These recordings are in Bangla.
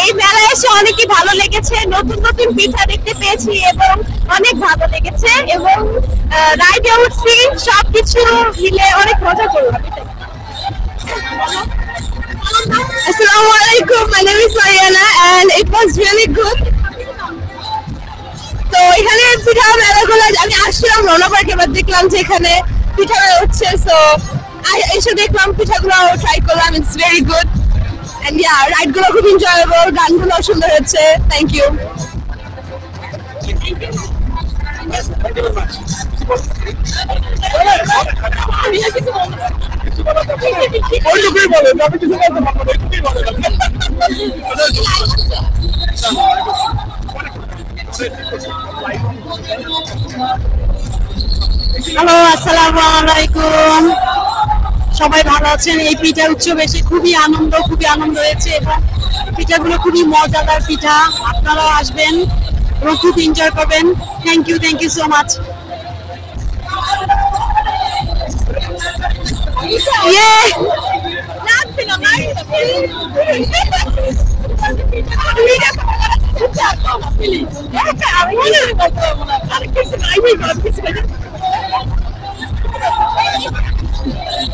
এই মেলায় এসে অনেকই ভালো লেগেছে, নতুন নতুন পিঠা দেখতে পেয়েছি এবং অনেক ভালো লেগেছে এবং রাইডে উঠছি, সবকিছু মিলে অনেক মজা করলাম। Assalamu alaikum, my name is Mariana and it was really good. তো এখানে পিঠা মেলাগুলো আমি আসছিলাম রওনা পার্কে, এবার দেখলাম যে এখানে পিঠা মেলা হচ্ছে, সো এসে দেখলাম পিঠাগুলো ট্রাই করলাম, it's very good and yeah ride গুলো খুব এনজয়েবল, গানগুলো সুন্দর হচ্ছে। Thank you. হ্যালো, আসসালামু আলাইকুম। সবাই ভালো আছেন? এই পিঠা উৎসব এসে খুবই আনন্দ হয়েছে এবং পিঠাগুলো খুবই মজাদার পিঠা। আপনারাও আসবেন এবং খুব এনজয় করবেন। Thank you so much.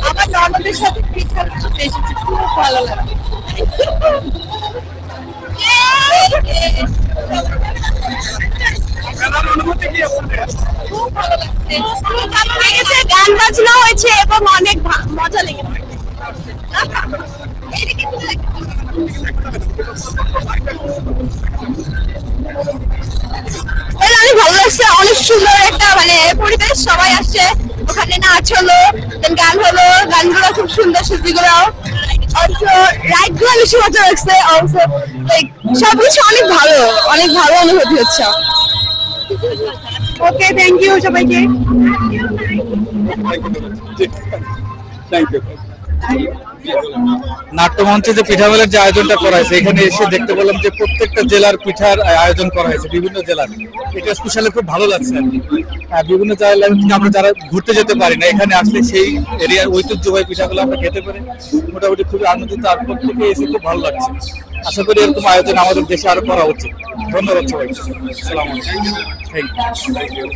আমার নর্মালের সাথে পিঠা এসেছে, খুব ভালো লাগে। খুব ভালো লেগেছে, গান বাজনা হয়েছে এবং অনেক মজা লেগেছে। অনেক ভালো লাগছে, অনেক সুন্দর একটা মানে পরিবেশ, সবাই আসছে, ওখানে নাচ হলো, গান হলো, গানগুলো খুব সুন্দর, শিল্পীগুলো রাইড গুলো বেশি মজা লাগছে। অলসো লাইক সবকিছু অনেক ভালো অনুভূতি হচ্ছে। ওকে, থ্যাংক ইউ সবাইকে। নাট্যমঞ্চে যে পিঠা মেলার যে আয়োজনটা করা হয়েছে, এখানে এসে দেখতে পেলাম যে প্রত্যেকটা জেলার পিঠার আয়োজন করা হয়েছে, বিভিন্ন জেলার। এটা স্পেশালি খুব ভালো লাগছে আর কি। বিভিন্ন জেলার থেকে আমরা যারা ঘুরতে যেতে পারি না, এখানে আসলে সেই এরিয়ার ঐতিহ্যবাহী পিঠাগুলো আমরা খেতে পারি, মোটামুটি খুবই আনন্দিত। আর প্রত্যেকে এসে খুব ভালো লাগছে। আশা করি এরকম আয়োজন আমাদের দেশে আরো করা উচিত। ধন্যবাদ সবাইকে। আসসালামু আলাইকুম। Thank you.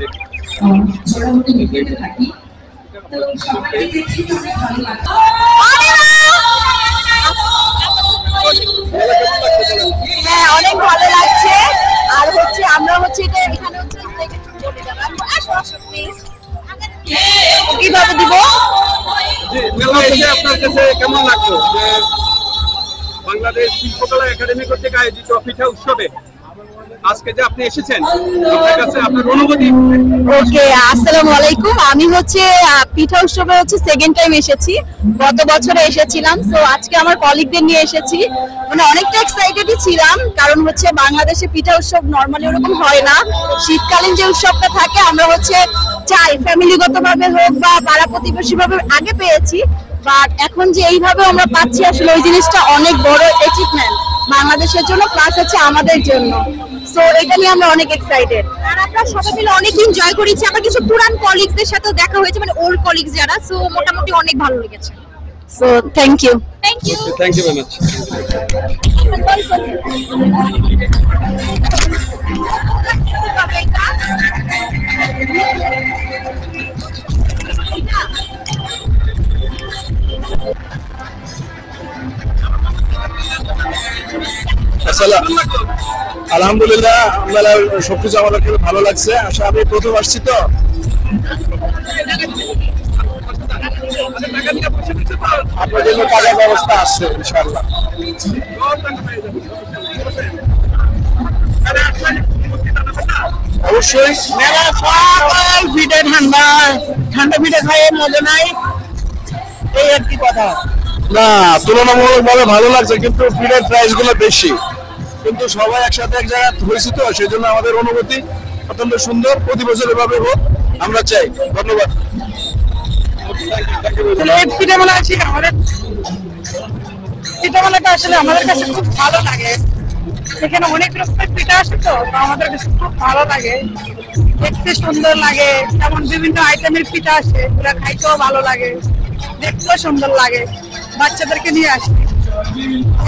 হ্যাঁ, অনেক ভালো লাগছে। আর হচ্ছে আমরা হচ্ছে এখানে হচ্ছে কিভাবে দিব আপনার কাছে কেমন লাগলো যে বাংলাদেশ শিল্পকলা একাডেমি কর্তৃক আয়োজিত পিঠা উৎসবে আজকে যে আপনি এসেছেন, আপনার কাছে আপনার অনুভূতি? ওকে, আসসালামু আলাইকুম। আমি হচ্ছে পিঠা উৎসবে হচ্ছে সেকেন্ড টাইম এসেছি, গত বছরে এসেছিলাম। সো আজকে আমার কলিগদের নিয়ে এসেছি, মানে অনেকটা এক্সাইটেডই ছিলাম, কারণ হচ্ছে বাংলাদেশে পিঠা উৎসব নর্মালি ওরকম হয় না। শীতকালীন যে উৎসবটা থাকে আমরা হচ্ছে চাই ফ্যামিলিগত ভাবে হোক বা পাড়া প্রতিবেশী ভাবে আগে পেয়েছি, বাট এখন যে এইভাবে আমরা পাচ্ছি আসলে ওই জিনিসটা অনেক বড় অ্যাচিভমেন্ট বাংলাদেশের জন্য, প্লাস হচ্ছে আমাদের জন্য। সো এটা নিয়ে আমরা অনেক এক্সাইটেড। আর আমরা সবাই মিলে অনেক এনজয় করেছি। আমার কিছু পুরান কলিগসদের সাথেও দেখা হয়েছে, মানে ওল্ড কলিগস যারা, সো মোটামুটি অনেক ভালো লেগেছে। So thank you thank you very much. আলহামদুলিল্লাহ, সবকিছু আমাদের খুব ভালো লাগছে। আশা আমি প্রথম আসছি তো, আপনার জন্য টাকার ব্যবস্থা আসছে ইনশাআল্লাহ। অবশ্যই মেলা সকাল পিঠে ঠান্ডা পিঠে খাই মজা নাই, এই আর কি কথা। না, তুলনামূলকভাবে ভালো লাগছে, কিন্তু পিঠের প্রাইস গুলো বেশি, কিন্তু সবাই একসাথে এক জায়গায় হয়েছি তো, সেই জন্য আমাদের অনুভূতি অত্যন্ত সুন্দর। প্রতি বছর এভাবে হোক আমরা চাই। ধন্যবাদ। পিঠা মেলা আছে, আমাদের পিঠা মেলাটা আসলে আমাদের কাছে খুব ভালো লাগে। এখানে অনেক রকমের পিঠা আসে তো আমাদের কাছে খুব ভালো লাগে, দেখতে সুন্দর লাগে। যেমন বিভিন্ন আইটেমের পিঠা আসে, ওরা খাইতেও ভালো লাগে। দেখতেও সুন্দর লাগে, বাচ্চাদেরকে নিয়ে আসি।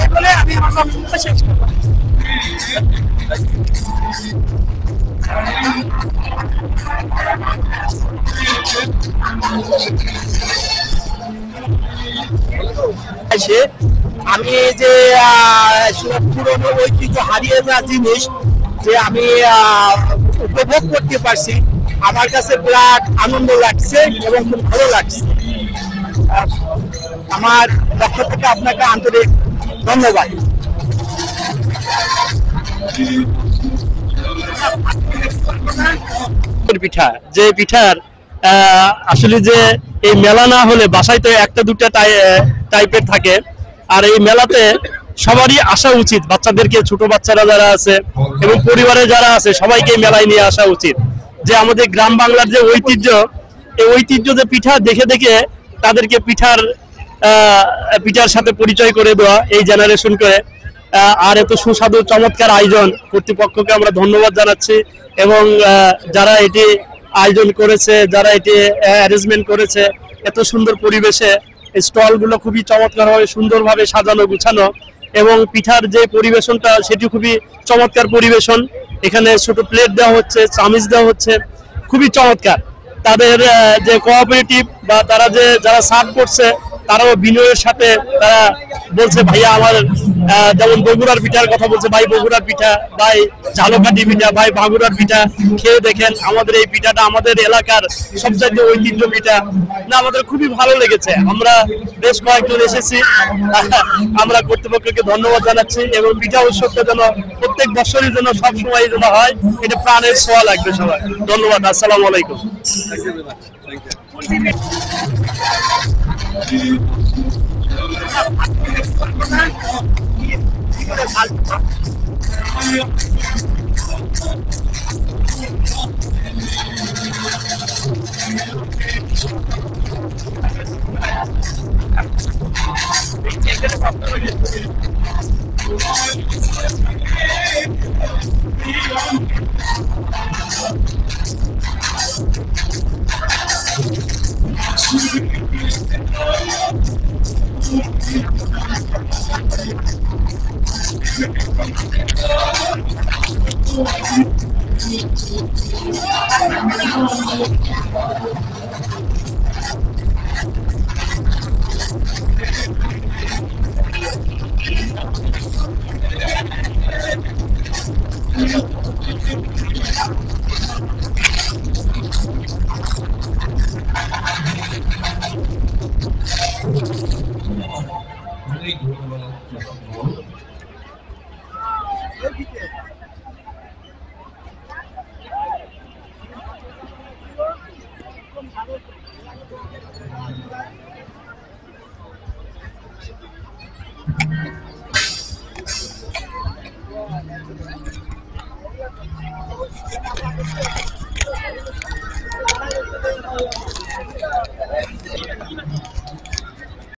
এই বলে আমি আমার বক্তব্য শেষ করবো। আমি এই যে পুরনো ঐতিহ্য হারিয়ে যাওয়া জিনিস যে আমি উপভোগ করতে পারছি, আমার কাছে বিরাট আনন্দ লাগছে এবং খুব ভালো লাগছে। আমার পক্ষ থেকে আপনাকে আন্তরিক ধন্যবাদ। পিঠা, যে পিঠার আসলে যে এই মেলা না হলে বাসায় তো একটা দুটা টাইপের থাকে, আর এই মেলাতে সবারই আসা উচিত, বাচ্চাদেরকে, ছোট বাচ্চারা যারা আছে এবং পরিবারে যারা আছে সবাইকে এই মেলায় নিয়ে আসা উচিত। যে আমাদের গ্রাম বাংলার যে ঐতিহ্য, এই ঐতিহ্য যে পিঠা দেখে দেখে তাদেরকে পিঠার সাথে পরিচয় করে দেওয়া এই জেনারেশন করে। আর এত সুস্বাদু চমৎকার আয়োজন, কর্তৃপক্ষকে আমরা ধন্যবাদ জানাচ্ছি এবং যারা এটি আয়োজন করেছে, যারা এটি অ্যারেঞ্জমেন্ট করেছে, এত সুন্দর পরিবেশে স্টল গুলো খুবই চমৎকারভাবে সুন্দরভাবে সাজানো গুছানো এবং পিঠার যে পরিবেশনটা সেটি খুবই চমৎকার পরিবেশন। এখানে ছোট প্লেট দেওয়া হচ্ছে, চামিচ দেওয়া হচ্ছে, খুবই চমৎকার। তাদের যে কোঅপারেটিভ বা তারা যে যারা সার্ভ করছে তারাও বিনয়ের সাথে তারা বলছে ভাইয়া আমার যেমন বগুড়ার পিঠার কথা বলছে, ভাই বগুড়ার পিঠা, ভাই ঝালকাঠি পিঠা, ভাই বাগুড়ার পিঠা খেয়ে দেখেন, আমাদের এই পিঠাটা আমাদের এলাকার সবচাইতে ঐতিহ্য পিঠা। না, আমাদের খুবই ভালো লেগেছে, আমরা বেশ কয়েকজন এসেছি। আমরা কর্তৃপক্ষকে ধন্যবাদ জানাচ্ছি এবং পিঠা উৎসবটা যেন প্রত্যেক বছরই যেন সবসময় যেন হয়, এটা প্রাণের ছোঁয়া লাগবে সবাই। ধন্যবাদ, আসসালামু আলাইকুম।